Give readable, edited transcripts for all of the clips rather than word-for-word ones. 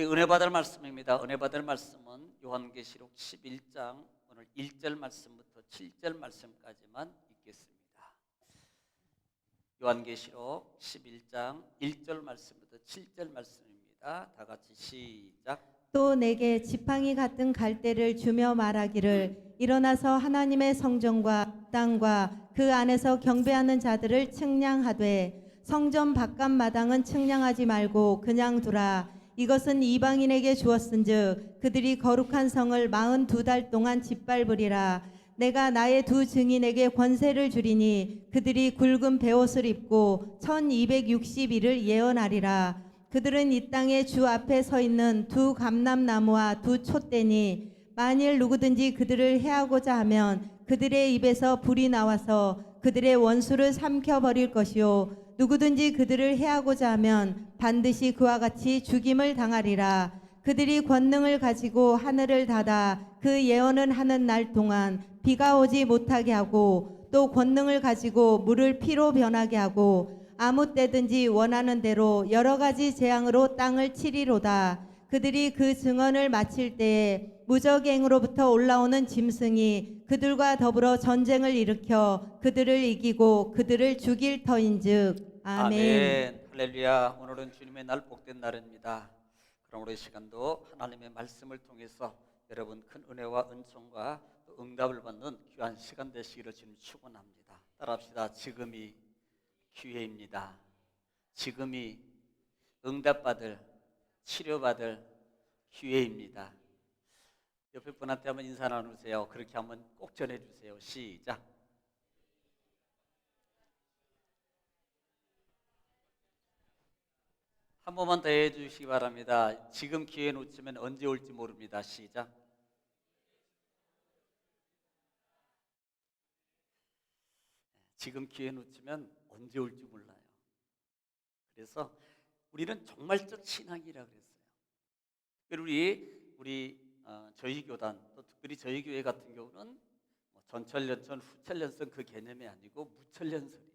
우리 은혜 받을 말씀입니다. 은혜 받을 말씀은 요한계시록 11장 오늘 1절 말씀부터 7절 말씀까지만 읽겠습니다. 요한계시록 11장 1절 말씀부터 7절 말씀입니다. 다 같이 시작. 또 내게 지팡이 같은 갈대를 주며 말하기를 일어나서 하나님의 성전과 땅과 그 안에서 경배하는 자들을 측량하되 성전 바깥 마당은 측량하지 말고 그냥 두라. 이것은 이방인에게 주었은즉 그들이 거룩한 성을 42달 동안 짓밟으리라. 내가 나의 두 증인에게 권세를 주리니 그들이 굵은 베옷을 입고 1260일을 예언하리라. 그들은 이 땅에 주 앞에 서 있는 두 감람나무와 두 촛대니 만일 누구든지 그들을 해하고자 하면 그들의 입에서 불이 나와서 그들의 원수를 삼켜버릴 것이요 누구든지 그들을 해하고자 하면 반드시 그와 같이 죽임을 당하리라. 그들이 권능을 가지고 하늘을 닫아 그 예언을 하는 날 동안 비가 오지 못하게 하고 또 권능을 가지고 물을 피로 변하게 하고 아무 때든지 원하는 대로 여러 가지 재앙으로 땅을 치리로다. 그들이 그 증언을 마칠 때에 무적행으로부터 올라오는 짐승이 그들과 더불어 전쟁을 일으켜 그들을 이기고 그들을 죽일 터인즉. 아멘. 할렐루야. 오늘은 주님의 날 복된 날입니다. 그럼 우리 시간도 하나님의 말씀을 통해서 여러분 큰 은혜와 은총과 또 응답을 받는 귀한 시간 되시기를 지금 축원합니다. 따라합시다. 지금이 기회입니다. 지금이 응답받을 치료받을 기회입니다. 옆에 분한테 한번 인사 나누세요. 그렇게 한번 꼭 전해주세요. 시작. 한 번만 더 해주시기 바랍니다. 지금 기회 놓치면 언제 올지 모릅니다. 시작. 지금 기회 놓치면 언제 올지 몰라요. 그래서 우리는 종말적 신앙이라 그랬어요. 저희 교단 또 특별히 저희 교회 같은 경우는 전천년천 후천년선 그 개념이 아니고 무천년설이에요.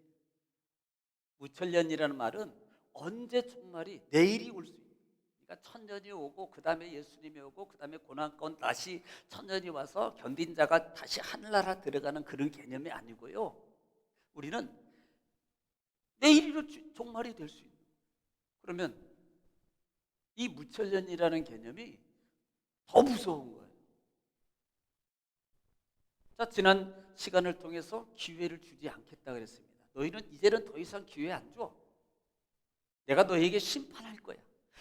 무천년이라는 말은 언제 종말이 내일이 올 수 있는, 그러니까 천년이 오고 그 다음에 예수님이 오고 그 다음에 고난 가운데 다시 천년이 와서 견딘 자가 다시 하늘나라 들어가는 그런 개념이 아니고요. 우리는 내일이로 종말이 될 수 있는. 그러면 이 무천년이라는 개념이 더 무서운 거예요. 자, 지난 시간을 통해서 기회를 주지 않겠다 그랬습니다. 너희는 이제는 더 이상 기회 안 줘. 내가 너희에게 심판할 거야.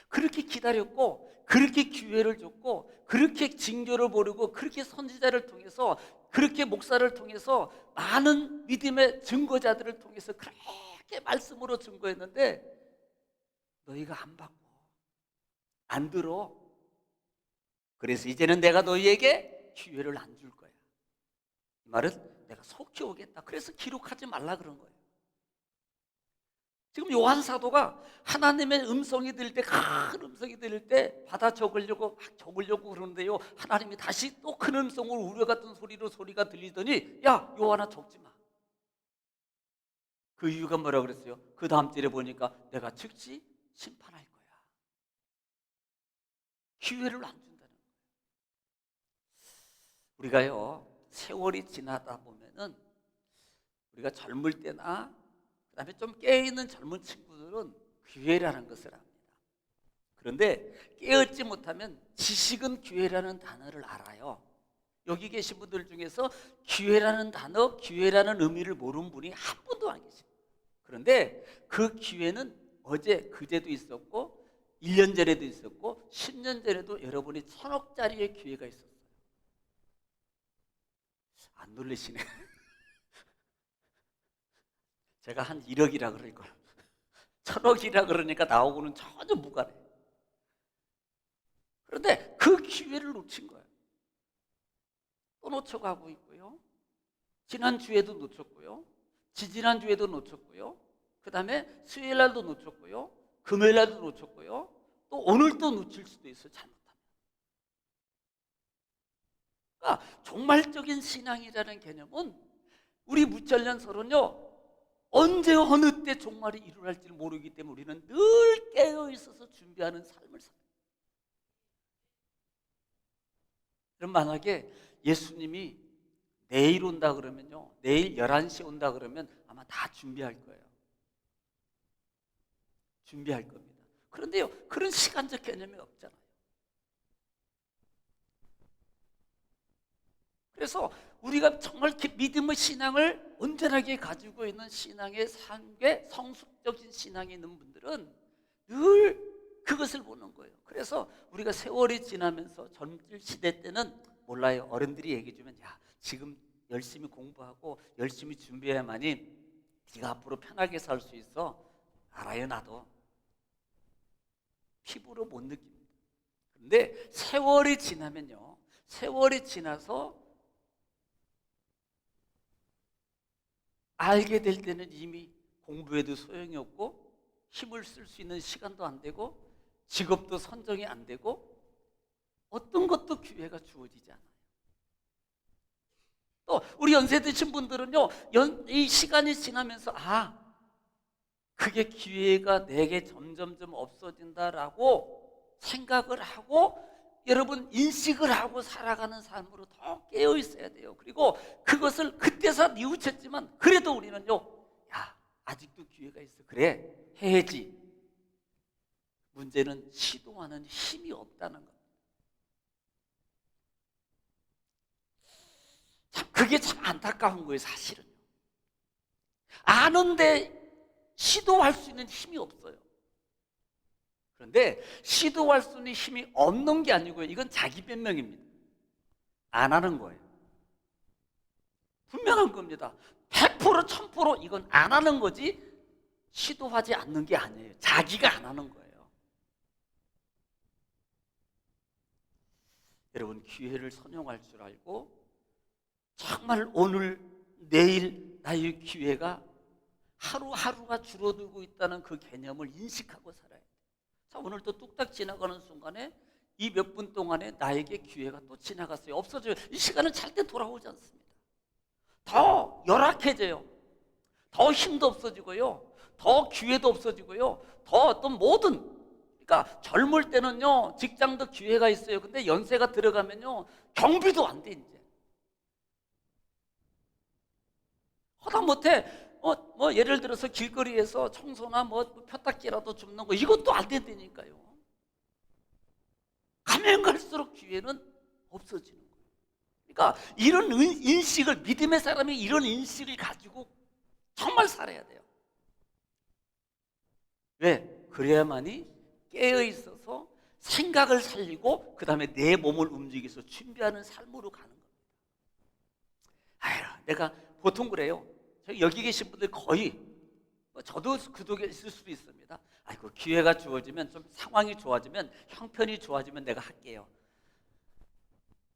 그렇게 기다렸고 그렇게 기회를 줬고 그렇게 징조를 보르고 그렇게 선지자를 통해서 그렇게 목사를 통해서 많은 믿음의 증거자들을 통해서 그렇게 말씀으로 증거했는데 너희가 안 받고 안 들어. 그래서 이제는 내가 너희에게 기회를 안 줄 거야. 이 말은 내가 속히 오겠다. 그래서 기록하지 말라 그런 거예요. 지금 요한 사도가 하나님의 음성이 들릴 때, 큰 음성이 들릴 때 받아 적으려고 그러는데요. 하나님이 다시 또 큰 음성으로 우려 같은 소리가 들리더니 야, 요한아 적지 마. 그 이유가 뭐라 그랬어요? 그 다음 절에 보니까 내가 즉시 심판할 거야. 기회를 안 준다는 거예요. 우리가요, 세월이 지나다 보면은 우리가 젊을 때나 그 다음에 좀 깨어있는 젊은 친구들은 기회라는 것을 압니다. 그런데 깨어있지 못하면 지식은 기회라는 단어를 알아요. 여기 계신 분들 중에서 기회라는 단어, 기회라는 의미를 모르는 분이 한 분도 안 계십니다. 그런데 그 기회는 어제, 그제도 있었고 1년 전에도 있었고 10년 전에도 여러분이 1000억짜리의 기회가 있었어요. 안 놀리시네. 제가 한 1억이라 그럴 걸. 1000억이라 그러니까 나오고는 전혀 무관해. 그런데 그 기회를 놓친 거예요. 또 놓쳐가고 있고요. 지난주에도 놓쳤고요. 지지난주에도 놓쳤고요. 그 다음에 수요일날도 놓쳤고요. 금요일날도 놓쳤고요. 또 오늘도 놓칠 수도 있어요. 잘못하면. 그러니까 종말적인 신앙이라는 개념은 우리 무천년설은요, 언제 어느 때 종말이 일어날지 모르기 때문에 우리는 늘 깨어 있어서 준비하는 삶을 살아요. 그럼 만약에 예수님이 내일 온다 그러면요, 내일 11시에 온다 그러면 아마 다 준비할 거예요. 준비할 겁니다. 그런데요, 그런 시간적 개념이 없잖아요. 그래서 우리가 정말 믿음의 신앙을 온전하게 가지고 있는 신앙의 삶에 성숙적인 신앙이 있는 분들은 늘 그것을 보는 거예요. 그래서 우리가 세월이 지나면서 젊을 시대 때는 몰라요. 어른들이 얘기해 주면 야, 지금 열심히 공부하고 열심히 준비해야만이 네가 앞으로 편하게 살 수 있어. 알아요, 나도. 피부로 못 느낍니다. 그런데 세월이 지나면요, 세월이 지나서 알게 될 때는 이미 공부해도 소용이 없고 힘을 쓸 수 있는 시간도 안 되고 직업도 선정이 안 되고 어떤 것도 기회가 주어지지 않아요. 또 우리 연세 드신 분들은요, 이 시간이 지나면서 그게 기회가 내게 점점점 없어진다라고 생각을 하고 여러분 인식을 하고 살아가는 삶으로 더 깨어 있어야 돼요. 그리고 그것을 그때서 뉘우쳤지만 그래도 우리는요, 야, 아직도 기회가 있어. 그래, 해야지. 문제는 시도하는 힘이 없다는 겁니다. 참, 그게 참 안타까운 거예요, 사실은. 아는데 시도할 수 있는 힘이 없어요. 그런데 시도할 수 있는 힘이 없는 게 아니고요, 이건 자기 변명입니다. 안 하는 거예요. 분명한 겁니다. 100% 1000% 이건 안 하는 거지 시도하지 않는 게 아니에요. 자기가 안 하는 거예요. 여러분, 기회를 선용할 줄 알고 정말 오늘 내일 나의 기회가 하루하루가 줄어들고 있다는 그 개념을 인식하고 살아야 돼요. 자, 오늘 또 뚝딱 지나가는 순간에 이 몇 분 동안에 나에게 기회가 또 지나갔어요. 없어져요. 이 시간은 절대 돌아오지 않습니다. 더 열악해져요. 더 힘도 없어지고요, 더 기회도 없어지고요, 더 어떤 모든, 그러니까 젊을 때는요 직장도 기회가 있어요. 근데 연세가 들어가면요 경비도 안 돼. 이제 하다못해 예를 들어서 길거리에서 청소나 펴딱지라도 줍는 거 이것도 안 된다니까요. 가면 갈수록 기회는 없어지는 거예요. 그러니까 이런 인식을, 믿음의 사람이 이런 인식을 가지고 정말 살아야 돼요. 왜? 그래야만이 깨어 있어서 생각을 살리고 그 다음에 내 몸을 움직여서 준비하는 삶으로 가는 겁니다. 내가 보통 그래요. 여기 계신 분들 거의, 저도 그쪽에 있을 수도 있습니다. 아이고, 기회가 주어지면, 좀 상황이 좋아지면, 형편이 좋아지면 내가 할게요.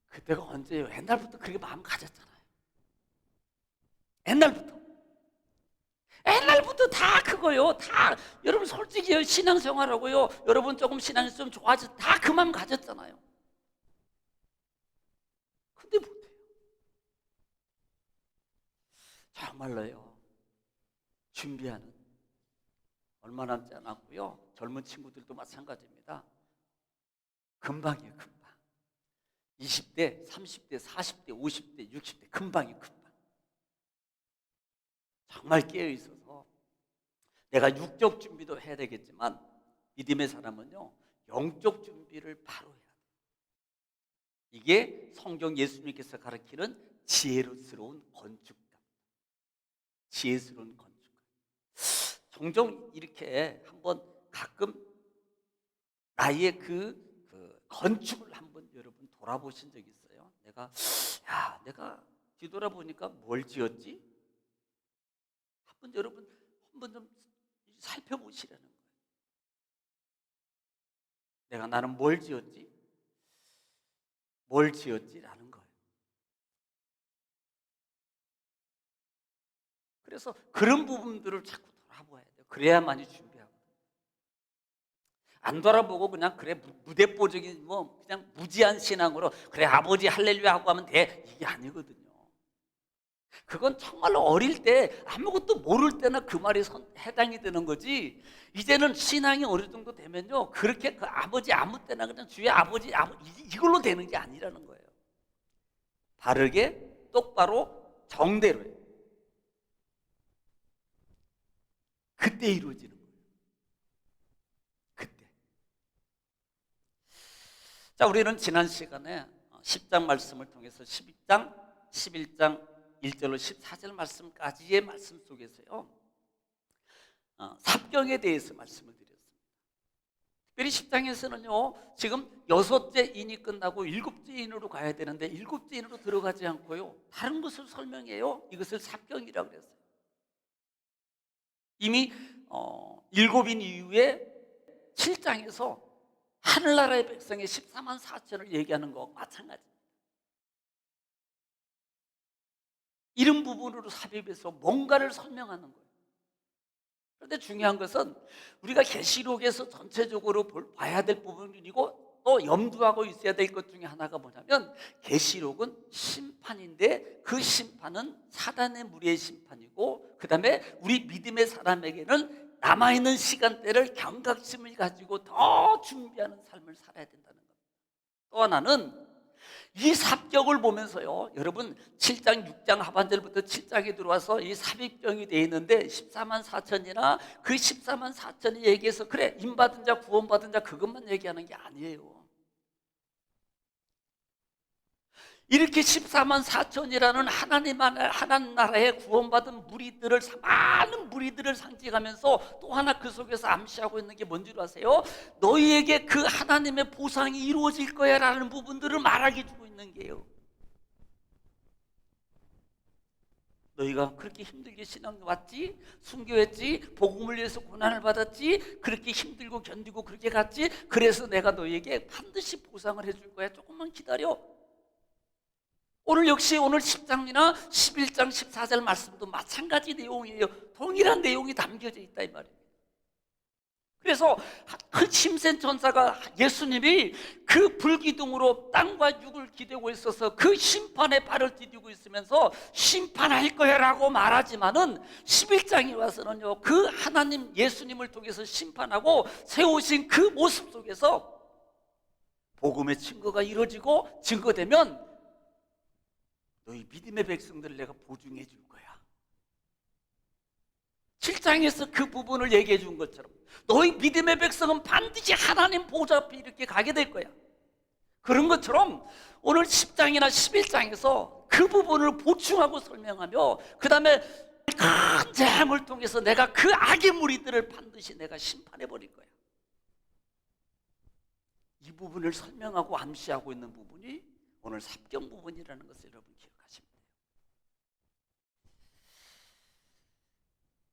그때가 언제예요? 옛날부터 그렇게 마음 가졌잖아요. 옛날부터 다 그거요. 다 여러분 솔직히요, 신앙생활하고요, 여러분 조금 신앙이 좀 좋아져, 다 그 마음 가졌잖아요. 근데 못해요. 정말로요, 준비하는 얼마 남지 않았고요. 젊은 친구들도 마찬가지입니다. 금방이에요, 금방. 20대, 30대, 40대, 50대, 60대 금방. 정말 깨어 있어서 내가 육적 준비도 해야 되겠지만 믿음의 사람은요 영적 준비를 바로 해야 돼요. 이게 성경 예수님께서 가르치는 지혜스러운 건축가. 지혜스러운 건축가. 종종 이렇게 한번 가끔 나의 그 건축을 한번 여러분 돌아보신 적 있어요? 내가 뒤돌아보니까 뭘 지었지? 여러분 한번 좀 살펴보시라는 거예요. 나는 뭘 지었지? 뭘 지었지라는 거예요. 그래서 그런 부분들을 자꾸 돌아봐야 돼요. 그래야만이 준비하거든요. 안 돌아보고 그냥 그래 무대뽀적인 그냥 무지한 신앙으로 그래 아버지 할렐루야 하고 하면 돼, 이게 아니거든요. 그건 정말로 어릴 때 아무것도 모를 때나 그 말이 해당이 되는 거지, 이제는 신앙이 어느 정도 되면요 그렇게 그 아버지 아무 때나 그냥 주의 아버지 이걸로 되는 게 아니라는 거예요. 바르게 똑바로 정대로 해요. 그때 이루어지는 거예요. 그때. 자, 우리는 지난 시간에 10장 말씀을 통해서 12장, 11장 1절로 14절 말씀까지의 말씀 속에서요, 삽경에 대해서 말씀을 드렸습니다. 특별히 10장에서는요, 지금 6째 인이 끝나고 7째 인으로 가야 되는데 7째 인으로 들어가지 않고요, 다른 것을 설명해요. 이것을 삽경이라고 그랬어요. 이미 7인 이후에 7장에서 하늘나라의 백성의 14만 4천을 얘기하는 것과 마찬가지입니다. 이런 부분으로 삽입해서 뭔가를 설명하는 거예요. 그런데 중요한 것은 우리가 계시록에서 전체적으로 봐야 될 부분이고 또 염두하고 있어야 될 것 중에 하나가 뭐냐면, 계시록은 심판인데 그 심판은 사단의 무리의 심판이고, 그 다음에 우리 믿음의 사람에게는 남아있는 시간대를 경각심을 가지고 더 준비하는 삶을 살아야 된다는 겁니다. 또 하나는 이 삽경을 보면서요, 여러분 7장 6장 하반절부터 7장에 들어와서 이 삽입경이 되어 있는데 14만 4천이나 그 14만 4천이 얘기해서 그래 임받은 자 구원받은 자 그것만 얘기하는 게 아니에요. 이렇게 14만 4천이라는 하나님 나라의 구원받은 무리들을, 많은 무리들을 상징하면서 또 하나 그 속에서 암시하고 있는 게 뭔지 아세요? 너희에게 그 하나님의 보상이 이루어질 거야 라는 부분들을 말하게 주고 있는 게요. 너희가 그렇게 힘들게 신앙 왔지, 순교했지, 복음을 위해서 고난을 받았지, 그렇게 힘들고 견디고 그렇게 갔지, 그래서 내가 너희에게 반드시 보상을 해줄 거야. 조금만 기다려. 오늘 역시 오늘 10장이나 11장 14절 말씀도 마찬가지 내용이에요. 동일한 내용이 담겨져 있다 이 말이에요. 그래서 그 힘센 천사가 예수님이 그 불기둥으로 땅과 육을 기대고 있어서 그 심판의 발을 디디고 있으면서 심판할 거야 라고 말하지만은 11장에 와서는요, 그 하나님 예수님을 통해서 심판하고 세우신 그 모습 속에서 복음의 증거가 이루어지고 증거되면 너희 믿음의 백성들을 내가 보증해 줄 거야. 7장에서 그 부분을 얘기해 준 것처럼 너희 믿음의 백성은 반드시 하나님 보좌 앞에 이렇게 가게 될 거야. 그런 것처럼 오늘 10장이나 11장에서 그 부분을 보충하고 설명하며 그 다음에 큰 재앙을 통해서 내가 그 악의 무리들을 반드시 내가 심판해 버릴 거야. 이 부분을 설명하고 암시하고 있는 부분이 오늘 삽경 부분이라는 것을 여러분 기억하시면 돼요.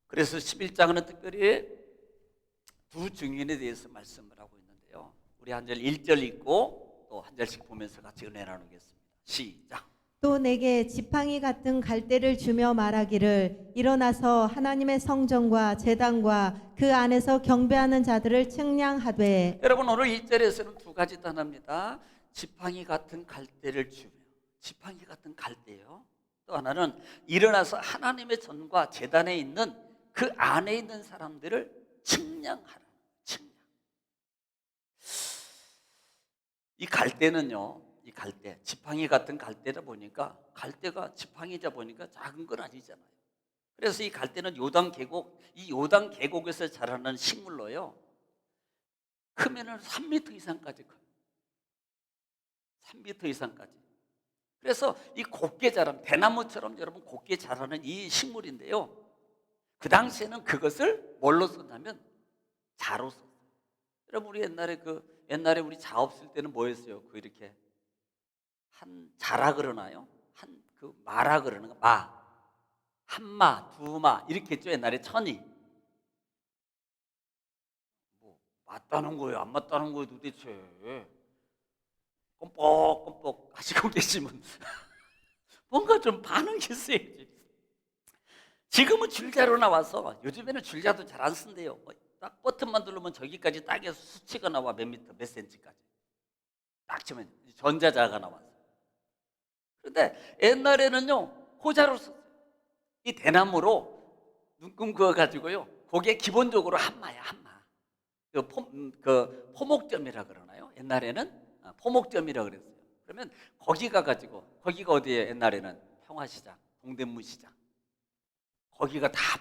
그래서 11장은 특별히 두 증인에 대해서 말씀을 하고 있는데요, 우리 한 절 1절 읽고 또 한 절씩 보면서 같이 은혜 나누겠습니다. 시작. 또 내게 지팡이 같은 갈대를 주며 말하기를 일어나서 하나님의 성전과 제단과 그 안에서 경배하는 자들을 측량하되. 여러분 오늘 1절에서는 두 가지 단어입니다. 지팡이 같은 갈대를 주며, 지팡이 같은 갈대요. 또 하나는 일어나서 하나님의 전과 제단에 있는 그 안에 있는 사람들을 측량하라. 측량. 이 갈대는요, 이 갈대, 지팡이 같은 갈대다 보니까 갈대가 지팡이자 보니까 작은 건 아니잖아요. 그래서 이 갈대는 요단 계곡, 이 요단 계곡에서 자라는 식물로요, 크면은 3m 이상까지 커요. 3m 이상까지. 그래서 이 곱게 자란, 대나무처럼 여러분 곱게 자라는 이 식물인데요, 그 당시에는 그것을 뭘로 썼냐면 자로 썼어요. 여러분 우리 옛날에 우리 자 없을 때는 뭐 했어요? 그 이렇게 한 자라 그러나요? 한 그 마라 그러는 거, 마, 한마, 두마 이렇게 했죠. 옛날에 천이. 뭐 맞다는 거예요, 안 맞다는 거예요, 도대체. 껌뻑껌뻑 하시고 계시면 뭔가 좀 반응이 있어야지. 지금은 줄자로 나와서 요즘에는 줄자도 잘 안 쓴대요. 딱 버튼만 누르면 저기까지 딱에서 수치가 나와. 몇 미터, 몇 센치까지 딱 치면 전자자가 나와서. 그런데 옛날에는요 호자로 썼어요. 이 대나무로 눈금 그어가지고요, 그게 기본적으로 한마야, 한마. 포목점이라 그러나요? 옛날에는 포목점이라 그랬어요. 그러면 거기 가가지고 거기가 어디예요? 옛날에는 평화시장, 동대문시장. 거기가 다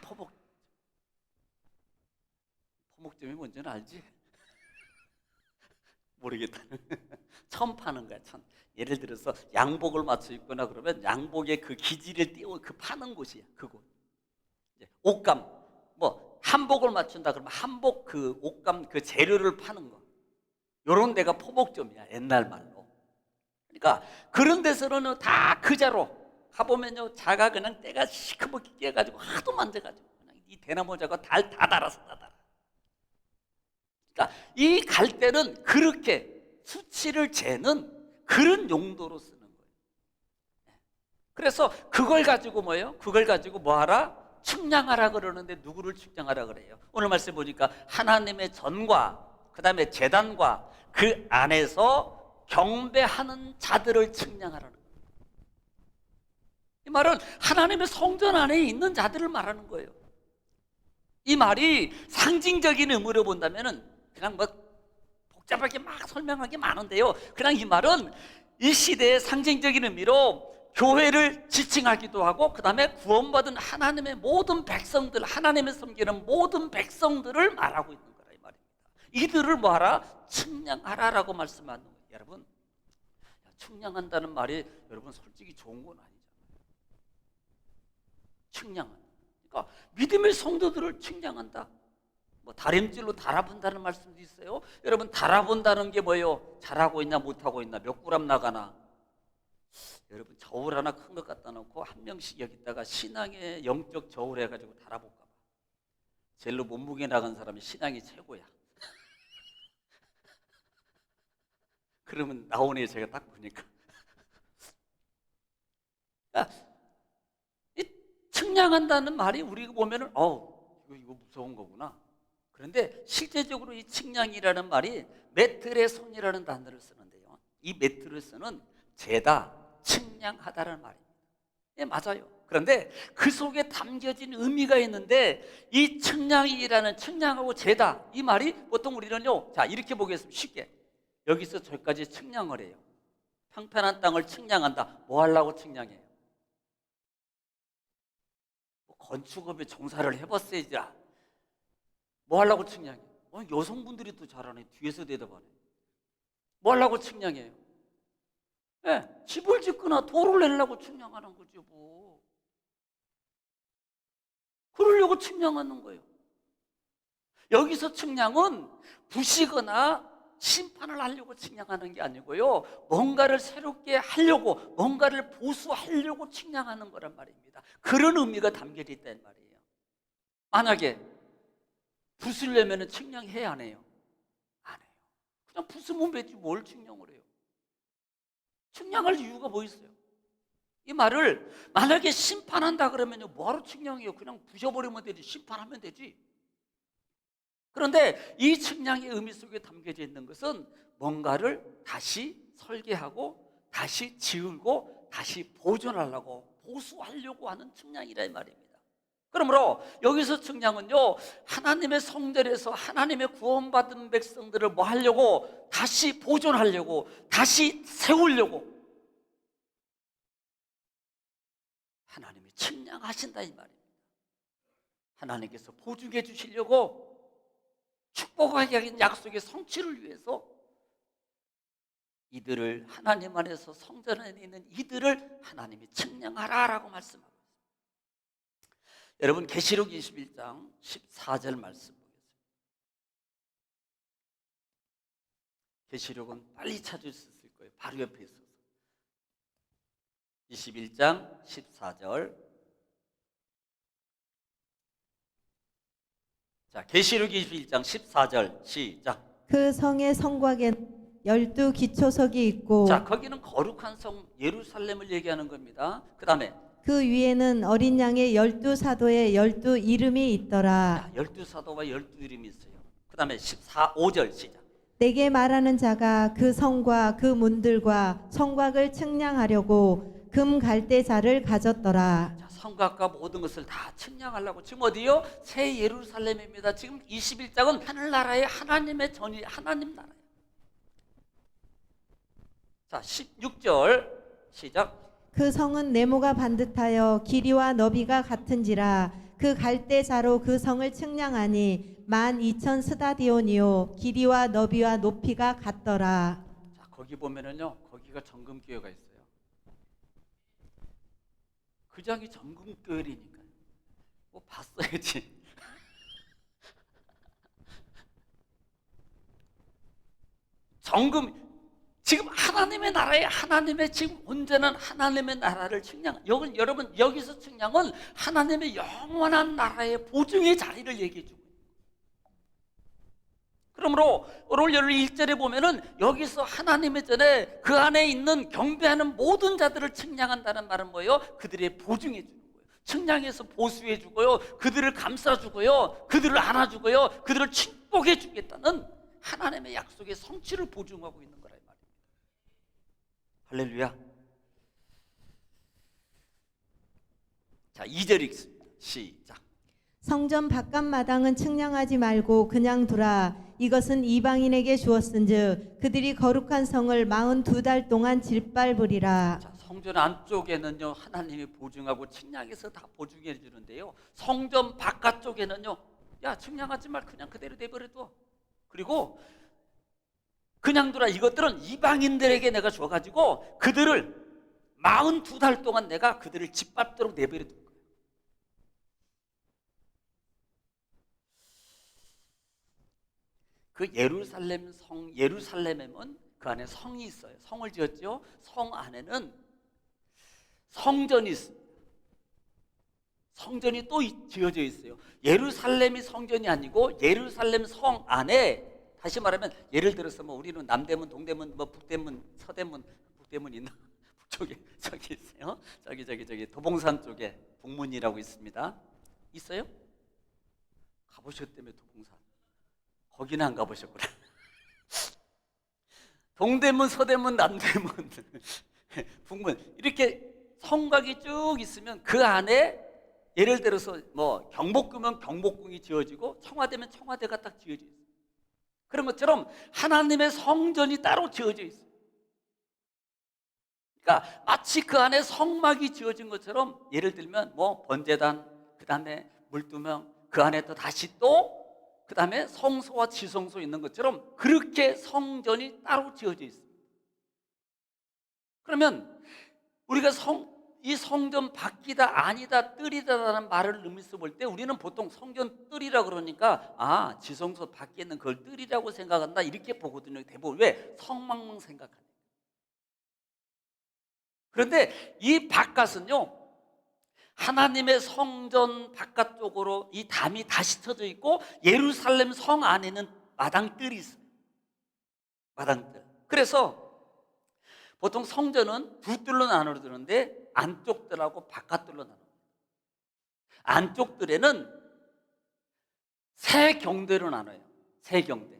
포목점이 뭔지는 알지? 모르겠다. 처음 파는 거야. 예를 들어서 양복을 맞춰 입거나 그러면 양복에 그 기지를 띄워 그 파는 곳이야. 그곳. 옷감, 뭐 한복을 맞춘다 그러면 한복 그 옷감 그 재료를 파는 거. 요런 데가 포목점이야. 옛날 말로. 그러니까 그런 데서는 다 그 자로 가보면요, 자가 그냥 때가 시커멓게 깨가지고 하도 만져가지고 그냥 이 대나무 자가 다 달아서 다 달아. 그러니까 이 갈대는 그렇게 수치를 재는 그런 용도로 쓰는 거예요. 그래서 그걸 가지고 뭐예요? 그걸 가지고 뭐하라? 측량하라 그러는데 누구를 측량하라 그래요? 오늘 말씀 보니까 하나님의 전과 그 다음에 제단과 그 안에서 경배하는 자들을 측량하라는 거예요. 이 말은 하나님의 성전 안에 있는 자들을 말하는 거예요. 이 말이 상징적인 의미로 본다면은 그냥 뭐 복잡하게 막 설명하기 많은데요. 그냥 이 말은 이 시대의 상징적인 의미로 교회를 지칭하기도 하고 그 다음에 구원받은 하나님의 모든 백성들, 하나님의 섬기는 모든 백성들을 말하고 있는 거라 이 말입니다. 이들을 뭐하라? 측량하라라고 말씀하는 거예요. 여러분, 측량한다는 말이 여러분 솔직히 좋은 건 아니잖아요. 측량한다. 그러니까 믿음의 성도들을 측량한다. 뭐 다림질로 달아본다는 말씀도 있어요. 여러분, 달아본다는 게 뭐예요? 잘하고 있나 못하고 있나, 몇 그램 나가나. 여러분, 저울 하나 큰 것 갖다 놓고 한 명씩 여기다가 신앙의 영적 저울 해가지고 달아볼까 봐. 제일로 몸무게 나간 사람이 신앙이 최고야. 그러면 나오네요. 제가 딱 보니까. 이 측량한다는 말이 우리가 보면은 이거 무서운 거구나. 그런데 실제적으로 이 측량이라는 말이 메트레 손이라는 단어를 쓰는데요. 이 메트레스는 재다, 측량하다라는 말입니다. 예, 맞아요. 그런데 그 속에 담겨진 의미가 있는데 이 측량이라는 측량하고 재다 이 말이 보통 우리는요, 자 이렇게 보겠습니다. 쉽게 여기서 저기까지 측량을 해요. 평평한 땅을 측량한다. 뭐 하려고 측량해요? 건축업에 종사를 해봤어야지. 뭐 하려고 측량해? 여성분들이 또 잘하네. 뒤에서 대답하네. 뭐 하려고 측량해요? 네, 집을 짓거나 도를 내려고 측량하는 거죠. 뭐. 그러려고 측량하는 거예요. 여기서 측량은 부시거나 심판을 하려고 측량하는 게 아니고요, 뭔가를 새롭게 하려고, 뭔가를 보수하려고 측량하는 거란 말입니다. 그런 의미가 담겨져 있다는 말이에요. 만약에 부수려면 측량해야 안 해요? 안 해요. 그냥 부수면 되지 뭘 측량을 해요? 측량할 이유가 뭐 있어요? 이 말을 만약에 심판한다 그러면요, 뭐하러 측량해요? 그냥 부셔버리면 되지, 심판하면 되지. 그런데 이 측량의 의미 속에 담겨져 있는 것은 뭔가를 다시 설계하고 다시 지으고 다시 보존하려고 보수하려고 하는 측량이라 이 말입니다. 그러므로 여기서 측량은요, 하나님의 성전에서 하나님의 구원받은 백성들을 뭐 하려고? 다시 보존하려고, 다시 세우려고 하나님이 측량하신다 이 말입니다. 하나님께서 보증해 주시려고 축복하게 약속의 성취를 위해서 이들을 하나님 안에서 성전 안에 있는 이들을 하나님이 측량하라라고 말씀하고 있습니다. 여러분, 계시록 21장 14절 말씀 보겠습니다. 계시록은 빨리 찾을 수 있을 거예요. 바로 옆에 있어서. 21장 14절. 자, 계시록 21장 14절 시작. 그 성의 성곽에 12 기초석이 있고 자, 거기는 거룩한 성 예루살렘을 얘기하는 겁니다. 그 다음에 그 위에는 어린 양의 12 사도의 12 이름이 있더라. 12 사도와 12 이름이 있어요. 그 다음에 5절 시작. 내게 말하는 자가 그 성과 그 문들과 성곽을 측량하려고 금 갈대자를 가졌더라. 자, 성곽과 모든 것을 다 측량하려고. 지금 어디요? 새 예루살렘입니다. 지금 21장은 하늘나라의 하나님의 전이 하나님 나라예요. 자, 16절 시작. 그 성은 네모가 반듯하여 길이와 너비가 같은지라 그 갈대자로 그 성을 측량하니 12,000 스타디온이요 길이와 너비와 높이가 같더라. 자, 거기 보면은요, 거기가 정금교회가 있어요. 그 장이 정금교회니까요. 뭐 봤어야지. 정금, 지금 하나님의 나라에 하나님의 지금 온전한 하나님의 나라를 측량. 여러분 여기서 측량은 하나님의 영원한 나라의 보증의 자리를 얘기해 주고. 그러므로 오늘 1절에 보면은 여기서 하나님의 전에 그 안에 있는 경배하는 모든 자들을 측량한다는 말은 뭐예요? 그들의 보증해 주는 거예요. 측량해서 보수해 주고요. 그들을 감싸 주고요. 그들을 안아 주고요. 그들을 축복해 주겠다는 하나님의 약속의 성취를 보증하고 있는 거라 이 말입니다. 할렐루야. 자, 2절 읽습니다. 시작. 성전 바깥마당은 측량하지 말고 그냥 두라. 이것은 이방인에게 주었은즉 그들이 거룩한 성을 42달 동안 짓밟으리라. 자, 성전 안쪽에는요 하나님이 보증하고 측량해서 다 보증해 주는데요, 성전 바깥쪽에는요, 야 측량하지 말, 그냥 그대로 내버려둬. 그리고 그냥 두라. 이것들은 이방인들에게 내가 줘가지고 그들을 42달 동안 내가 그들을 짓밟도록 내버려둘 거예요. 그 예루살렘에는 그 안에 성이 있어요. 성을 지었죠. 성 안에는 성전이 있습니다. 성전이 또 지어져 있어요. 예루살렘이 성전이 아니고 예루살렘 성 안에, 다시 말하면 예를 들어서 뭐 우리는 남대문, 동대문, 뭐 북대문, 서대문, 북대문 있나? 북쪽에 저기 있어요. 저기 도봉산 쪽에 북문이라고 있습니다. 있어요? 가보셨다며 도봉산. 거기는 안 가보셨구나. 동대문, 서대문, 남대문, 북문 이렇게 성곽이 쭉 있으면 그 안에 예를 들어서 뭐 경복궁은 경복궁이 지어지고 청와대면 청와대가 딱 지어져 있어요. 그런 것처럼 하나님의 성전이 따로 지어져 있어요. 그러니까 마치 그 안에 성막이 지어진 것처럼, 예를 들면 뭐 번제단, 그 다음에 물두멍, 그 안에 또 다시 또 그 다음에 성소와 지성소 있는 것처럼 그렇게 성전이 따로 지어져 있습니다. 그러면 우리가 이 성전 밖이다 아니다 뜰이다라는 말을 의미해서 볼 때 우리는 보통 성전 뜰이라 그러니까 지성소 밖에 있는 그걸 뜰이라고 생각한다 이렇게 보거든요. 대부분. 왜? 성막만 생각하니까. 그런데 이 바깥은요, 하나님의 성전 바깥쪽으로 이 담이 다시 쳐져 있고 예루살렘 성 안에는 마당뜰이 있어요. 마당뜰. 그래서 보통 성전은 두 뜰로 나누어지는데 안쪽 뜰하고 바깥 뜰로 나눕니다. 안쪽 뜰에는 세 경대로 나눠요. 세 경대.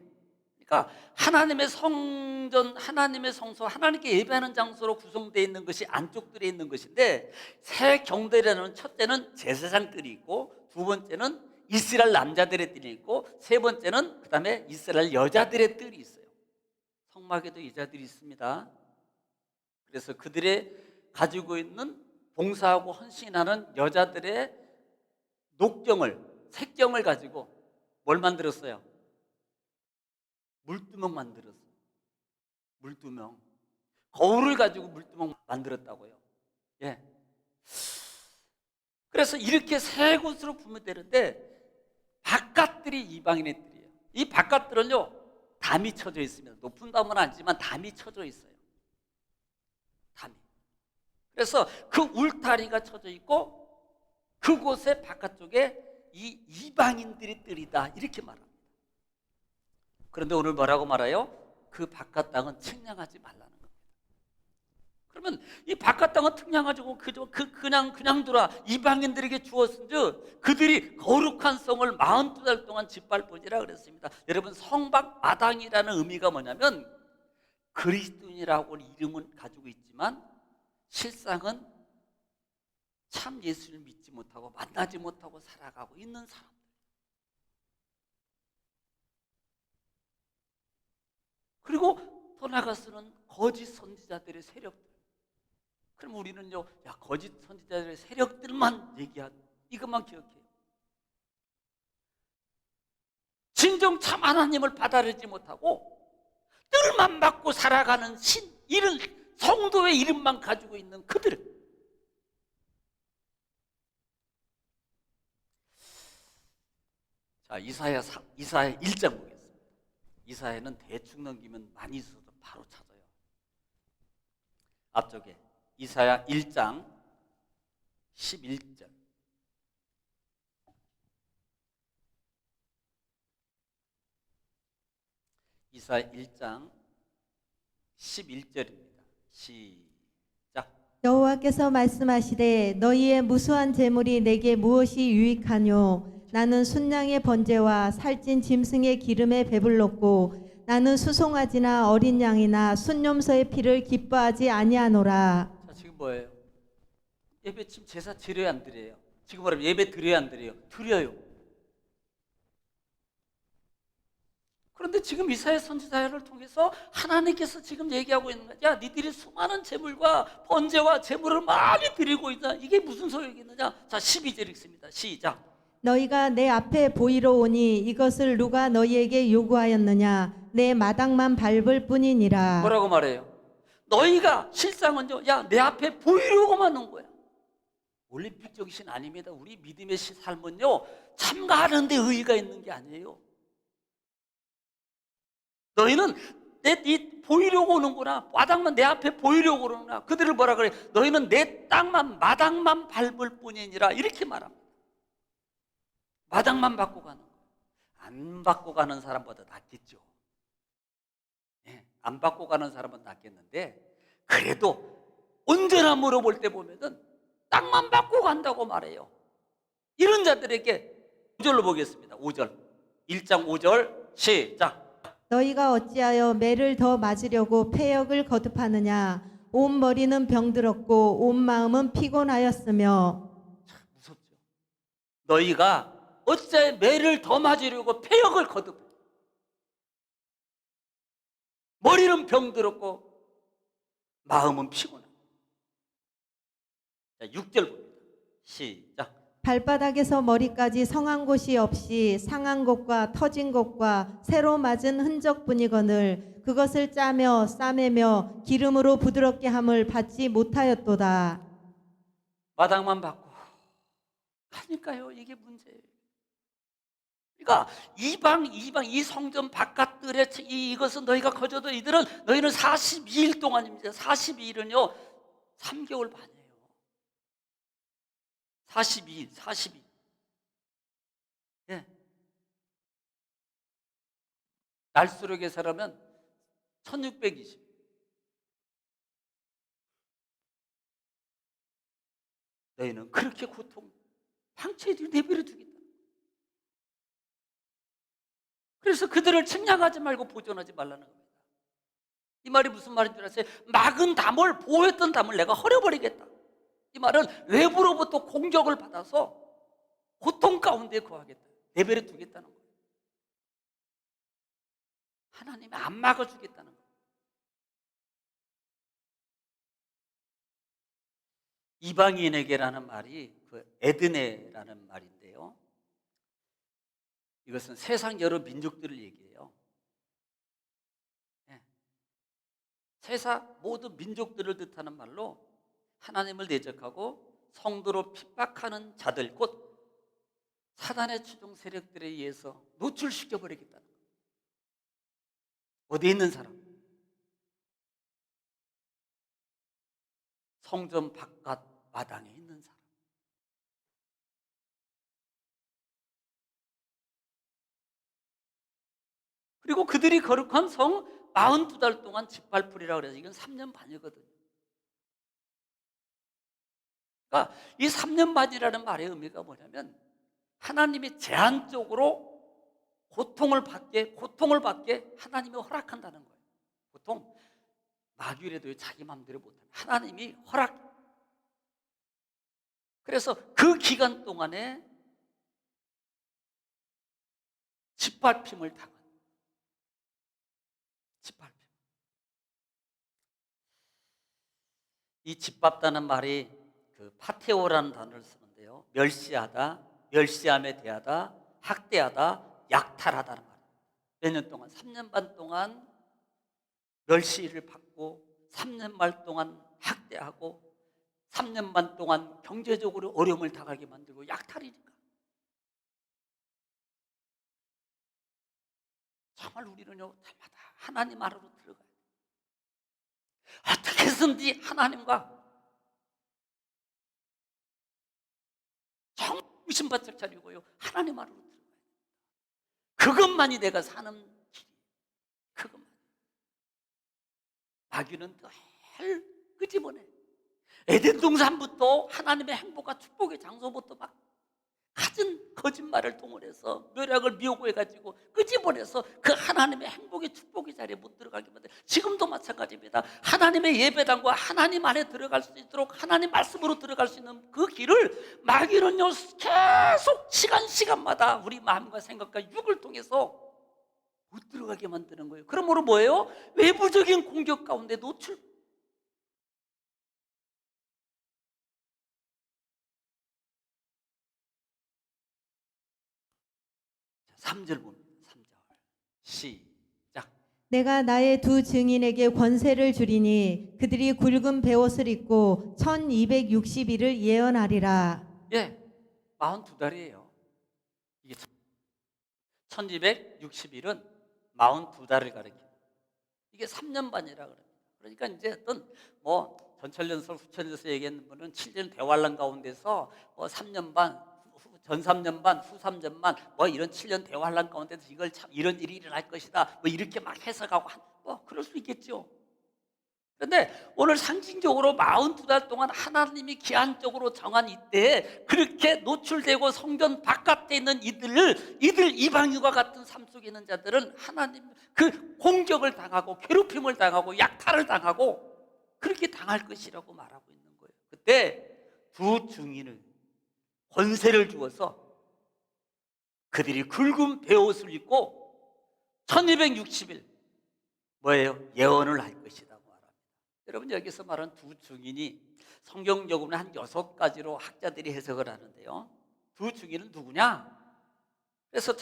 그러니까 하나님의 성전, 하나님의 성소, 하나님께 예배하는 장소로 구성되어 있는 것이 안쪽 뜰에 있는 것인데, 세 경대라는, 첫째는 제사장 뜰이 있고, 두 번째는 이스라엘 남자들의 뜰이 있고, 세 번째는 그 다음에 이스라엘 여자들의 뜰이 있어요. 성막에도 여자들이 있습니다. 그래서 그들의 가지고 있는 봉사하고 헌신하는 여자들의 녹경을, 색경을 가지고 뭘 만들었어요? 물두멍 만들었어요. 물두멍. 거울을 가지고 물두멍 만들었다고요. 예. 그래서 이렇게 세 곳으로 분배되는데 바깥들이 이방인의 뜰이에요. 이 바깥들은요 담이 쳐져 있습니다. 높은 담은 아니지만 담이 쳐져 있어요. 담이. 그래서 그 울타리가 쳐져 있고 그곳의 바깥쪽에 이 이방인들의 뜰이다 이렇게 말합니다. 그런데 오늘 뭐라고 말해요? 그 바깥 땅은 측량하지 말라는 겁니다. 그러면 이 바깥 땅은 측량하지고 그냥 두라. 이방인들에게 주었은즉 그들이 거룩한 성을 42달 동안 짓밟으리라 그랬습니다. 여러분, 성박 마당이라는 의미가 뭐냐면 그리스도인이라고 이름은 가지고 있지만 실상은 참 예수를 믿지 못하고 만나지 못하고 살아가고 있는 사람. 그리고 더 나아가서는 거짓 선지자들의 세력들. 그럼 우리는요, 야, 거짓 선지자들의 세력들만 얘기한 이것만 기억해요. 진정 참 하나님을 받아들이지 못하고 뜰만 받고 살아가는 이런 성도의 이름만 가지고 있는 그들. 자, 이사야 1장 보겠습니다. 이사야는 대충 넘기면 많이 있어도 바로 찾아요. 앞쪽에 이사야 1장 11절. 이사야 1장 11절입니다. 시작. 여호와께서 말씀하시되 너희의 무수한 재물이 내게 무엇이 유익하뇨? 나는 순양의 번제와 살찐 짐승의 기름에 배불렀고 나는 수송아지나 어린 양이나 순염소의 피를 기뻐하지 아니하노라. 자, 지금 뭐예요? 예배 지금 제사 드려야 안 드려요? 지금 말하면 예배 드려야 안 드려요? 드려요. 그런데 지금 이사야 선지자를 통해서 하나님께서 지금 얘기하고 있는 거야. 야, 니들이 수많은 재물과 번제와 재물을 많이 드리고 있다. 이게 무슨 소용이겠느냐? 자, 12절 읽습니다. 시작. 너희가 내 앞에 보이러 오니 이것을 누가 너희에게 요구하였느냐? 내 마당만 밟을 뿐이니라. 뭐라고 말해요? 너희가 실상은요, 야, 내 앞에 보이려고만 온 거야. 올림픽 정신 아닙니다. 우리 믿음의 삶은요, 참가하는 데 의의가 있는 게 아니에요. 너희는 네 보이려고 오는구나. 마당만 내 앞에 보이려고 오는구나. 그들을 뭐라 그래? 너희는 내 땅만 마당만 밟을 뿐이니라. 이렇게 말합니다. 마당만 받고 가는 거. 안 받고 가는 사람보다 낫겠죠. 네, 안 받고 가는 사람은 낫겠는데 그래도 언제나 물어볼 때 보면은 땅만 받고 간다고 말해요. 이런 자들에게 5절로 보겠습니다. 5절. 1장 5절 시작. 너희가 어찌하여 매를 더 맞으려고 패역을 거듭하느냐? 온 머리는 병들었고 온 마음은 피곤하였으며. 참 무섭죠. 너희가 어째 매를 더 맞으려고 패역을 거듭해. 머리는 병들었고 마음은 피곤하다. 자, 6절 봅니다. 시작. 발바닥에서 머리까지 성한 곳이 없이 상한 곳과 터진 곳과 새로 맞은 흔적뿐이거늘 그것을 짜며 싸매며 기름으로 부드럽게 함을 받지 못하였도다. 마당만 받고 하니까요. 이게 문제예요. 그러니까 이방 이 성전 바깥들의 이것은 너희가 거저도 이들은 너희는 42일 동안입니다. 42일은요 3개월 반이에요. 42일 42. 예. 날수로 계산하면 1620. 너희는 그렇게 고통 방치해도 내버려 두겠다. 그래서 그들을 측량하지 말고 보존하지 말라는 겁니다. 이 말이 무슨 말인 줄 아세요? 막은 담을 보호했던 담을 내가 헐어버리겠다. 이 말은 외부로부터 공격을 받아서 고통 가운데 거하겠다. 내버려 두겠다는 거예요. 하나님이 안 막아주겠다는 거예요. 이방인에게라는 말이 그 에드네라는 말인데요. 이것은 세상 여러 민족들을 얘기해요. 세상 모든 민족들을 뜻하는 말로 하나님을 대적하고 성도로 핍박하는 자들, 곧 사단의 추종 세력들에 의해서 노출시켜버리겠다는 거예요. 어디에 있는 사람? 성전 바깥 마당에 있는 사람. 그리고 그들이 거룩한 성 42달 동안 짓밟으리라고 그래서 이건 3년 반이거든요. 그러니까 이 3년 반이라는 말의 의미가 뭐냐면 하나님이 제한적으로 고통을 받게 하나님이 허락한다는 거예요. 보통 마귀라도 자기 마음대로 못하는 하나님이 허락. 그래서 그 기간 동안에 짓밟힘을 당한 짓밟힘. 이 짓밟다는 말이 그 파테오라는 단어를 쓰는데요. 멸시하다, 멸시함에 대하다, 학대하다, 약탈하다는 말이에요. 몇 년 동안, 3년 반 동안 멸시를 받고 3년 반 동안 학대하고 3년 반 동안 경제적으로 어려움을 당하게 만들고 약탈이니까. 정말 우리는요, 날마다 하나님 아래로 들어가야 돼요. 어떻게 해서든지 하나님과 정신 바짝 차리고요, 하나님 아래로 들어가야 돼요. 그것만이 내가 사는 길이에요. 그것만. 마귀는 늘 끄집어내. 에덴 동산부터 하나님의 행복과 축복의 장소부터 막 갖은 거짓말을 동원해서 묘약을 미혹해가지고 끄집어내서 그 하나님의 행복의 축복의 자리에 못 들어가게 만들. 지금도 마찬가지입니다. 하나님의 예배당과 하나님 안에 들어갈 수 있도록 하나님 말씀으로 들어갈 수 있는 그 길을 마귀는요 계속 시간마다 우리 마음과 생각과 육을 통해서 못 들어가게 만드는 거예요. 그러므로 뭐예요? 외부적인 공격 가운데 노출. 3절 봅니다. 3절 시작. 내가 나의 두 증인에게 권세를 주리니 그들이 굵은 베옷을 입고 1260일을 예언하리라. 예, 42달이에요. 이게 1260일은 42달을 가리킵니다. 이게 3년 반이라 그럽니다. 그러니까 이제 어떤 전철연설, 후천연설 얘기하는 분은 7년 대환란 가운데서 3년 반, 전 3년 반, 후 3년 반, 이런 7년 대환란 가운데서 이걸 참 이런 일이 일어날 것이다. 이렇게 막 해석하고 그럴 수 있겠죠. 그런데 오늘 상징적으로 42달 동안 하나님이 기한적으로 정한 이때에 그렇게 노출되고 성전 바깥에 있는 이들 이방인과 같은 삶 속에 있는 자들은 하나님 그 공격을 당하고 괴롭힘을 당하고 약탈을 당하고 그렇게 당할 것이라고 말하고 있는 거예요. 그때 두 증인을 권세를 주어서 그들이 굵은 베옷을 입고 1260일 예언을 할 것이다. 여러분, 여기서 말하는 두 증인이 성경적으로는 한 6가지로 학자들이 해석을 하는데요. 두 증인은 누구냐? 그래서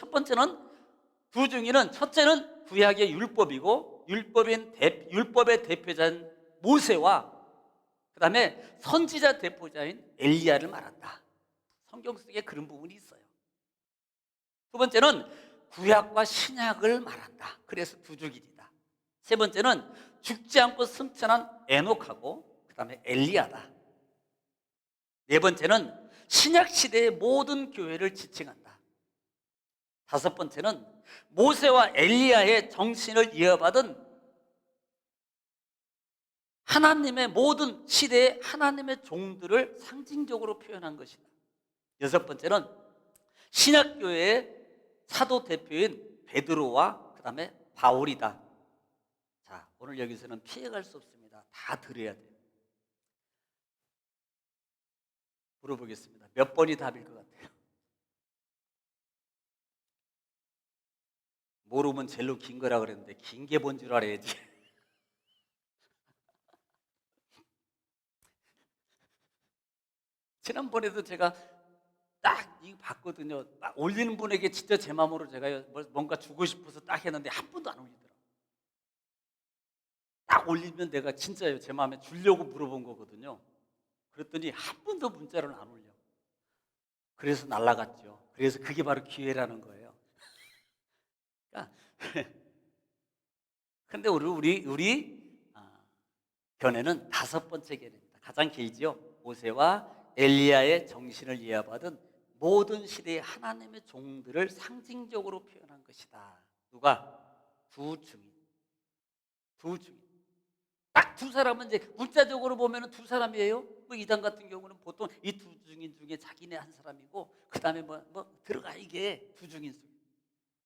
두 증인은 첫째는 구약의 율법이고 율법의 대표자인 모세와 그 다음에 선지자 대표자인 엘리야를 말한다. 성경 속에 그런 부분이 있어요. 두 번째는 구약과 신약을 말한다. 그래서 두 증인이다. 세 번째는 죽지 않고 승천한 에녹하고 그 다음에 엘리야다. 네 번째는 신약 시대의 모든 교회를 지칭한다. 다섯 번째는 모세와 엘리야의 정신을 이어받은 하나님의 모든 시대의 하나님의 종들을 상징적으로 표현한 것이다. 여섯 번째는 신약 교회의 사도 대표인 베드로와 그 다음에 바울이다. 자, 오늘 여기서는 피해갈 수 없습니다. 다 들어야 돼요. 물어보겠습니다. 몇 번이 답일 것 같아요? 모르면 제일로 긴 거라 그랬는데 긴 게 뭔 줄 알아야지. 지난번에도 제가 딱 이거 봤거든요. 딱 올리는 분에게 진짜 제 마음으로 제가 뭔가 주고 싶어서 딱 했는데 한 번도 안 올리더라고요. 딱 올리면 내가 진짜요, 제 마음에 주려고 물어본 거거든요. 그랬더니 한 번도 문자를 안 올려. 그래서 날라갔죠. 그래서 그게 바로 기회라는 거예요. 그러니까 근데 우리 견해는 5번째 견해입니다. 가장 길지요. 모세와 엘리야의 정신을 이어받은 모든 시대의 하나님의 종들을 상징적으로 표현한 것이다. 누가? 두 증인. 딱 두 사람은 이제 문자적으로 보면은 두 사람이에요. 이단 같은 경우는 보통 이 두 증인 중에 자기네 한 사람이고 그 다음에 들어가 이게 두 증인 속.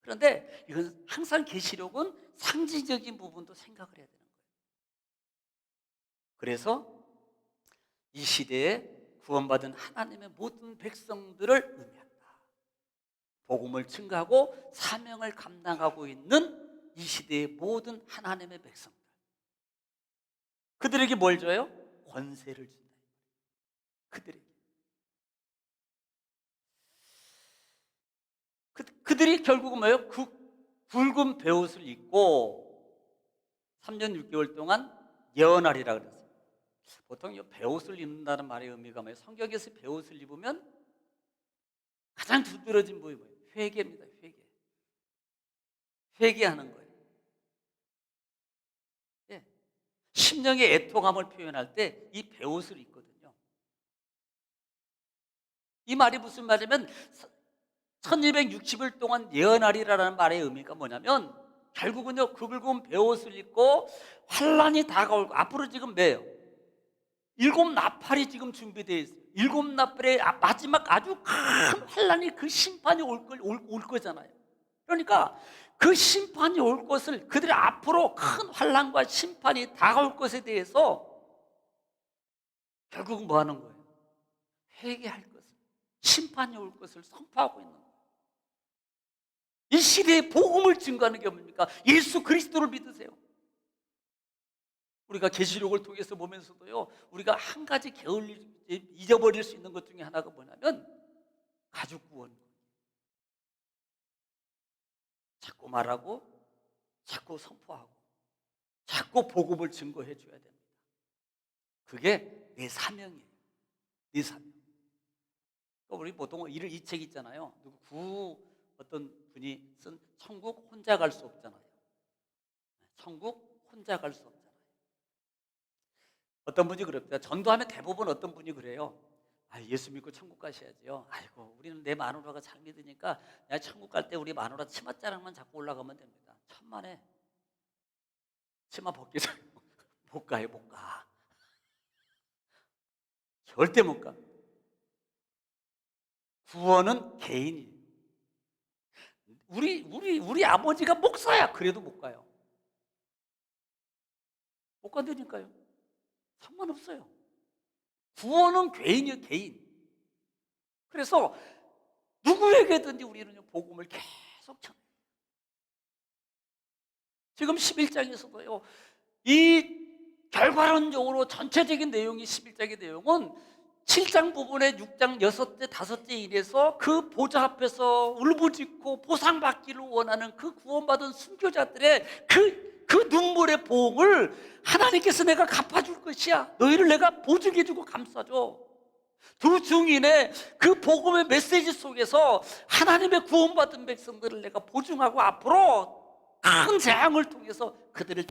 그런데 이건 항상 계시록은 상징적인 부분도 생각을 해야 되는 거예요. 그래서 이 시대에 구원받은 하나님의 모든 백성들을 의미한다. 복음을 증거하고 사명을 감당하고 있는 이 시대의 모든 하나님의 백성들. 그들에게 뭘 줘요? 권세를 준다. 그들에게. 그들이 결국은 뭐예요? 그 붉은 베옷을 입고 3년 6개월 동안 예언하리라 그랬어요. 보통 이 베옷을 입는다는 말의 의미가 뭐예요? 성경에서 베옷을 입으면 가장 두드러진 부분이 뭐예요? 회개입니다. 회개하는 거예요. 예. 심령의 애통함을 표현할 때 이 베옷을 입거든요. 이 말이 무슨 말이냐면 1260일 동안 예언하리라는 말의 의미가 뭐냐면 결국은요, 그 붉은 베옷을 입고 환란이 다가올 거. 앞으로 지금 뭐예요? 7나팔이 지금 준비되어 있어요. 7나팔의 마지막 아주 큰 환란이, 그 심판이 올 거잖아요. 그러니까 그 심판이 올 것을, 그들이 앞으로 큰 환란과 심판이 다가올 것에 대해서 결국 뭐 하는 거예요? 회개할 것을, 심판이 올 것을 선포하고 있는 거예요. 이 시대에 복음을 증거하는 게 뭡니까? 예수 그리스도를 믿으세요. 우리가 계시록을 통해서 보면서도요, 우리가 한 가지 잊어버릴 수 있는 것 중에 하나가 뭐냐면 가족 구원. 자꾸 말하고, 자꾸 선포하고, 자꾸 복음을 증거해 줘야 됩니다. 그게 내 사명이에요. 내 사명. 우리 보통 이 책 있잖아요. 어떤 분이 쓴 천국 혼자 갈 수 없잖아요. 천국 혼자 갈 수 없잖아요. 어떤 분이 그럽니다. 전도하면 대부분 어떤 분이 그래요. 예수 믿고 천국 가셔야죠. 아이고, 우리는 내 마누라가 잘 믿으니까 내가 천국 갈 때 우리 마누라 치맛자락만 잡고 올라가면 됩니다. 천만에 치마 벗기죠. 못 가요, 못 가. 절대 못 가. 구원은 개인이에요. 우리 아버지가 목사야. 그래도 못 가요. 못 간다니까요. 상관없어요. 구원은 개인이에요, 개인. 그래서 누구에게든지 우리는 복음을 계속 전해요. 지금 11장에서도요, 이 결과론적으로 전체적인 내용이 11장의 내용은 7장 부분에 6장 6째, 5째 일에서 그 보좌 앞에서 울부짖고 보상받기를 원하는 그 구원받은 순교자들의 그 눈물의 보응을 하나님께서 내가 갚아줄 것이야. 너희를 내가 보증해주고 감싸줘. 두 증인의 그 복음의 메시지 속에서 하나님의 구원받은 백성들을 내가 보증하고 앞으로 큰 재앙을 통해서 그들을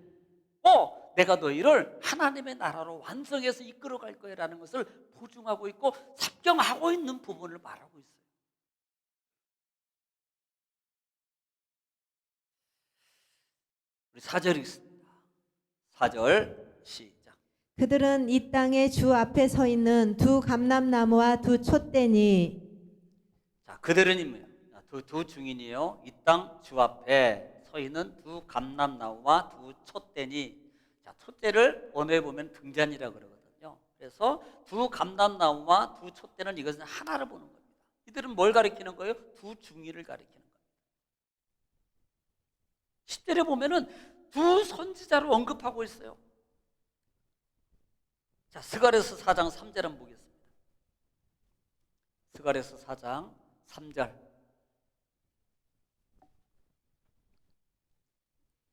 내가 너희를 하나님의 나라로 완성해서 이끌어갈 거야라는 것을 보증하고 있고 삽경하고 있는 부분을 말하고 있어요. 우리 4절 읽습니다. 4절 시작. 그들은 이 땅에 주 앞에 서 있는 두 감람나무와 두 촛대니. 자, 그들은 뭐예요? 두 증인이에요. 이 땅 주 앞에 서 있는 두 감람나무와 두 촛대니. 자, 촛대를 언어에 보면 등잔이라고 그러거든요. 그래서 두 감람나무와 두 촛대는 이것은 하나를 보는 겁니다. 이들은 뭘 가리키는 거예요? 두 증인을 가리키는 겁니다. 10절에 보면은 두 선지자를 언급하고 있어요. 자, 스가랴서 4장 3절 한번 보겠습니다. 스가랴서 4장 3절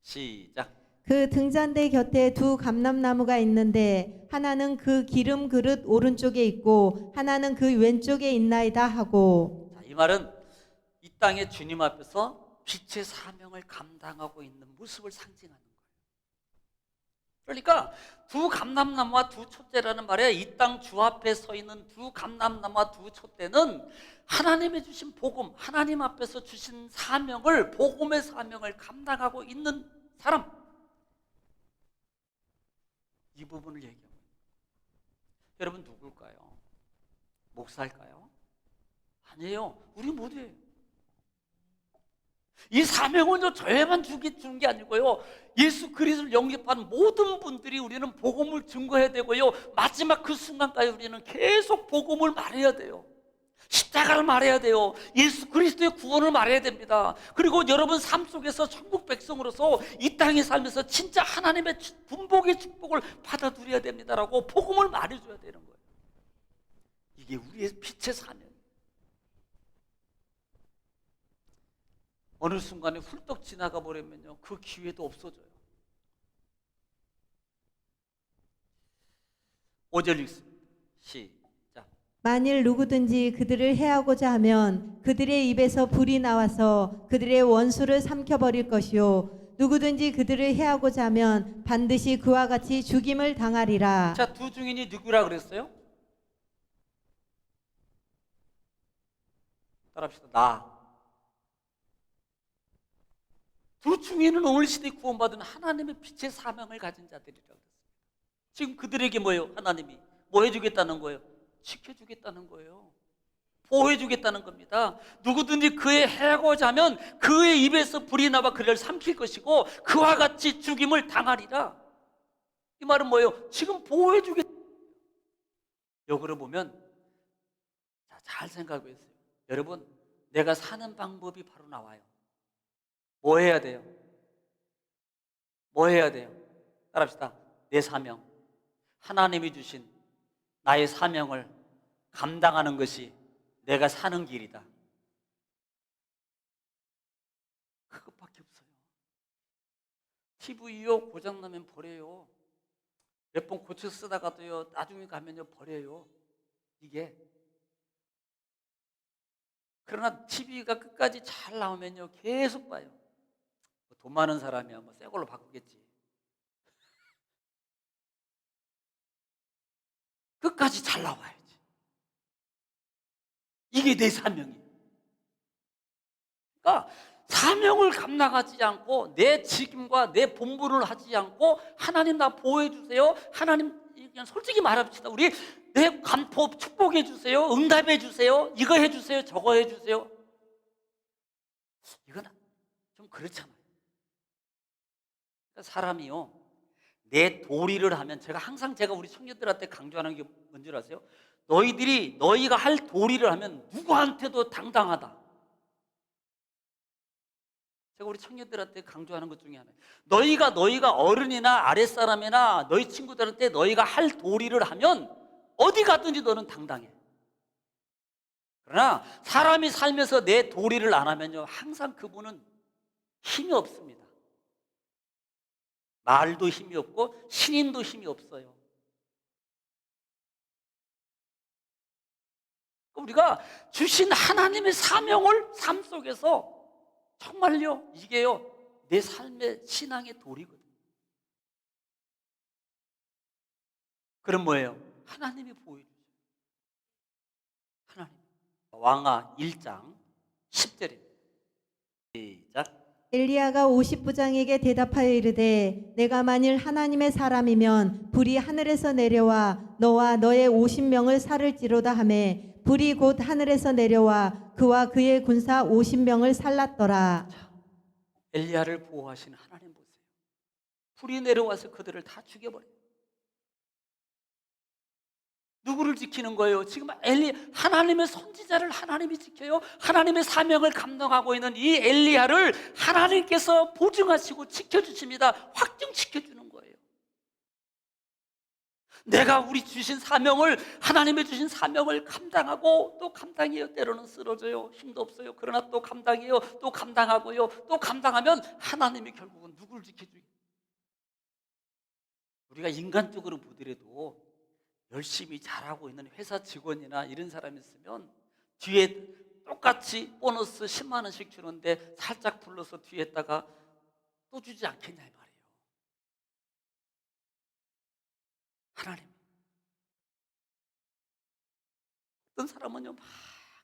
시작. 그 등잔대 곁에 두 감람나무가 있는데 하나는 그 기름 그릇 오른쪽에 있고 하나는 그 왼쪽에 있나이다 하고. 자, 이 말은 이 땅의 주님 앞에서 빛의 사명을 감당하고 있는 모습을 상징하는 거예요. 그러니까 두 감람나무와 두 촛대라는 말에 이 땅 주 앞에 서 있는 두 감람나무와 두 촛대는 하나님의 주신 복음, 하나님 앞에서 주신 사명을, 복음의 사명을 감당하고 있는 사람, 이 부분을 얘기합니다. 여러분 누굴까요? 목사일까요? 아니에요. 우리 모두예요. 이 사명은 저에만 주는 게 아니고요, 예수 그리스도를 영접한 모든 분들이 우리는 복음을 증거해야 되고요, 마지막 그 순간까지 우리는 계속 복음을 말해야 돼요. 십자가를 말해야 돼요. 예수 그리스도의 구원을 말해야 됩니다. 그리고 여러분 삶 속에서 천국 백성으로서 이 땅에 살면서 진짜 하나님의 분복의 축복을 받아 누려야 됩니다라고 복음을 말해줘야 되는 거예요. 이게 우리의 빛의 사명이에요. 어느 순간에 훌떡 지나가 버리면요, 그 기회도 없어져요. 5절 읽습니다. 시작. 만일 누구든지 그들을 해하고자 하면 그들의 입에서 불이 나와서 그들의 원수를 삼켜버릴 것이요 누구든지 그들을 해하고자 하면 반드시 그와 같이 죽임을 당하리라. 자, 두 증인이 누구라 그랬어요? 따라합시다. 나. 두 증인은 오늘 시대에 구원받은 하나님의 빛의 사명을 가진 자들이라고 했습니다. 지금 그들에게 뭐예요? 하나님이 뭐 해주겠다는 거예요? 지켜주겠다는 거예요. 보호해주겠다는 겁니다. 누구든지 그의 해하고자 하면 그의 입에서 불이 나와 그를 삼킬 것이고 그와 같이 죽임을 당하리라. 이 말은 뭐예요? 지금 보호해주겠다. 역으로 보면 잘 생각해 보세요. 여러분, 내가 사는 방법이 바로 나와요. 뭐 해야 돼요? 뭐 해야 돼요? 따라합시다. 내 사명, 하나님이 주신 나의 사명을 감당하는 것이 내가 사는 길이다. 그것밖에 없어요. TV요, 고장나면 버려요. 몇 번 고쳐 쓰다가도요, 나중에 가면요, 버려요. 이게. 그러나 TV가 끝까지 잘 나오면요, 계속 봐요. 돈 많은 사람이야 뭐 새 걸로 바꾸겠지. 끝까지 잘 나와야지. 이게 내 사명이에요. 그러니까 사명을 감당하지 않고 내 직임과 내 본분을 하지 않고 하나님 나 보호해 주세요. 하나님 그냥 솔직히 말합시다. 우리 내 간포 축복해 주세요. 응답해 주세요. 이거 해 주세요. 저거 해 주세요. 이건 좀 그렇잖아요. 사람이요, 내 도리를 하면, 항상 제가 우리 청년들한테 강조하는 게 뭔지 아세요? 너희가 할 도리를 하면 누구한테도 당당하다. 제가 우리 청년들한테 강조하는 것 중에 하나예요. 너희가 어른이나 아랫사람이나 너희 친구들한테 너희가 할 도리를 하면 어디 갔든지 너는 당당해. 그러나 사람이 살면서 내 도리를 안 하면요, 항상 그분은 힘이 없습니다. 말도 힘이 없고 신임도 힘이 없어요. 우리가 주신 하나님의 사명을 삶 속에서 정말요, 이게요, 내 삶의 신앙의 도리거든요. 그럼 뭐예요? 하나님이 보여주죠. 하나님. 왕하 1장 10절입니다. 시작. 엘리야가 50부장에게 대답하여 이르되 내가 만일 하나님의 사람이면 불이 하늘에서 내려와 너와 너의 50명을 살을지로다 하매 불이 곧 하늘에서 내려와 그와 그의 군사 50명을 살랐더라. 엘리야를 보호하신 하나님 보세요. 불이 내려와서 그들을 다 죽여버려요. 누구를 지키는 거예요? 지금 하나님의 선지자를 하나님이 지켜요. 하나님의 사명을 감당하고 있는 이 엘리야를 하나님께서 보증하시고 지켜주십니다. 확증시켜주는 거예요. 내가 하나님의 주신 사명을 감당하고 또 감당해요. 때로는 쓰러져요. 힘도 없어요. 그러나 또 감당해요. 또 감당하고요. 또 감당하면 하나님이 결국은 누구를 지켜줘요? 우리가 인간적으로 보더라도 열심히 잘하고 있는 회사 직원이나 이런 사람이 있으면 뒤에 똑같이 보너스 10만 원씩 주는데 살짝 불러서 뒤에다가 또 주지 않겠냐 이 말이에요. 하나님. 어떤 사람은요, 막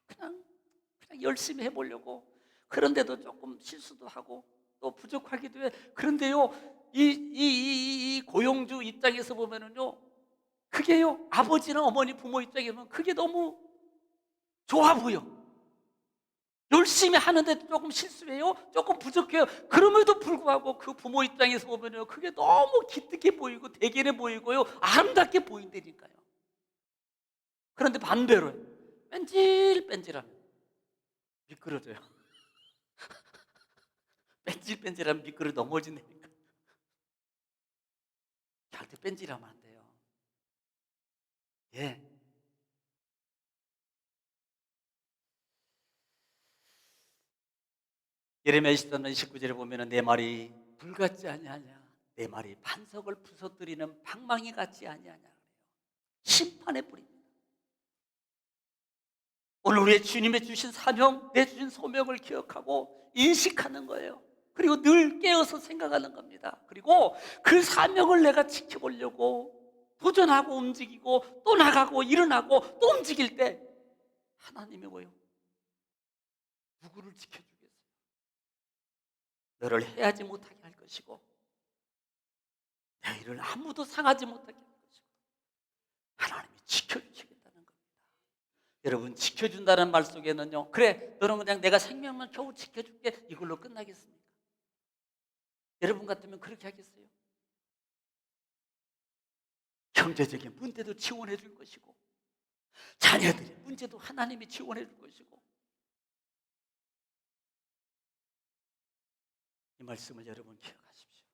그냥 열심히 해보려고, 그런데도 조금 실수도 하고 또 부족하기도 해. 그런데요, 이 고용주 입장에서 보면은요, 그게요, 아버지나 어머니 부모 입장에 보면 그게 너무 좋아 보여. 열심히 하는데 조금 실수해요, 조금 부족해요. 그럼에도 불구하고 그 부모 입장에서 보면요, 그게 너무 기특해 보이고 대견해 보이고요, 아름답게 보인다니까요. 그런데 반대로 뺀질뺀질하면 미끄러져요. 뺀질뺀질하면 미끄러 넘어진다니까. 절대 뺀질하면 안 돼요. 예. 예레미야 23장 19절에 보면은 내 말이 불 같지 아니하냐, 내 말이 반석을 부서뜨리는 방망이 같지 아니하냐. 심판의 불입니다. 오늘 우리의 주님의 주신 사명, 내 주신 소명을 기억하고 인식하는 거예요. 그리고 늘 깨어서 생각하는 겁니다. 그리고 그 사명을 내가 지켜보려고 도전하고 움직이고 또 나가고 일어나고 또 움직일 때 하나님이 뭐요? 누구를 지켜주겠어요? 너를 해하지 못하게 할 것이고 내 일을 아무도 상하지 못하게 할 것이고 하나님이 지켜주시겠다는 겁니다. 여러분, 지켜준다는 말 속에는요, 그래 너는 그냥 내가 생명만 겨우 지켜줄게, 이걸로 끝나겠습니까? 여러분 같으면 그렇게 하겠어요? 경제적인 문제도 지원해 줄 것이고 자녀들의 문제도 하나님이 지원해 줄 것이고, 이 말씀을 여러분 기억하십시오.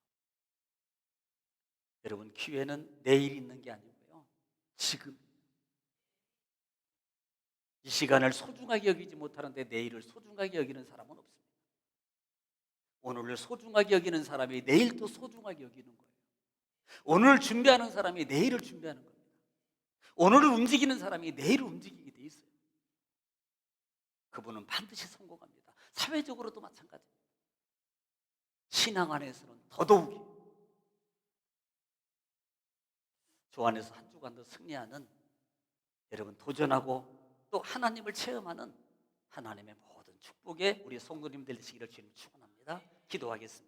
여러분, 기회는 내일 있는 게 아니고요, 지금 이 시간을 소중하게 여기지 못하는데 내일을 소중하게 여기는 사람은 없습니다. 오늘을 소중하게 여기는 사람이 내일 또 소중하게 여기는 거예요. 오늘을 준비하는 사람이 내일을 준비하는 겁니다. 오늘을 움직이는 사람이 내일을 움직이게 돼 있어요. 그분은 반드시 성공합니다. 사회적으로도 마찬가지입니다. 신앙 안에서는 더더욱이 주 안에서 한 주간 더 승리하는, 여러분 도전하고 또 하나님을 체험하는 하나님의 모든 축복에 우리 성도님들 되시기를 주님 축원합니다. 기도하겠습니다.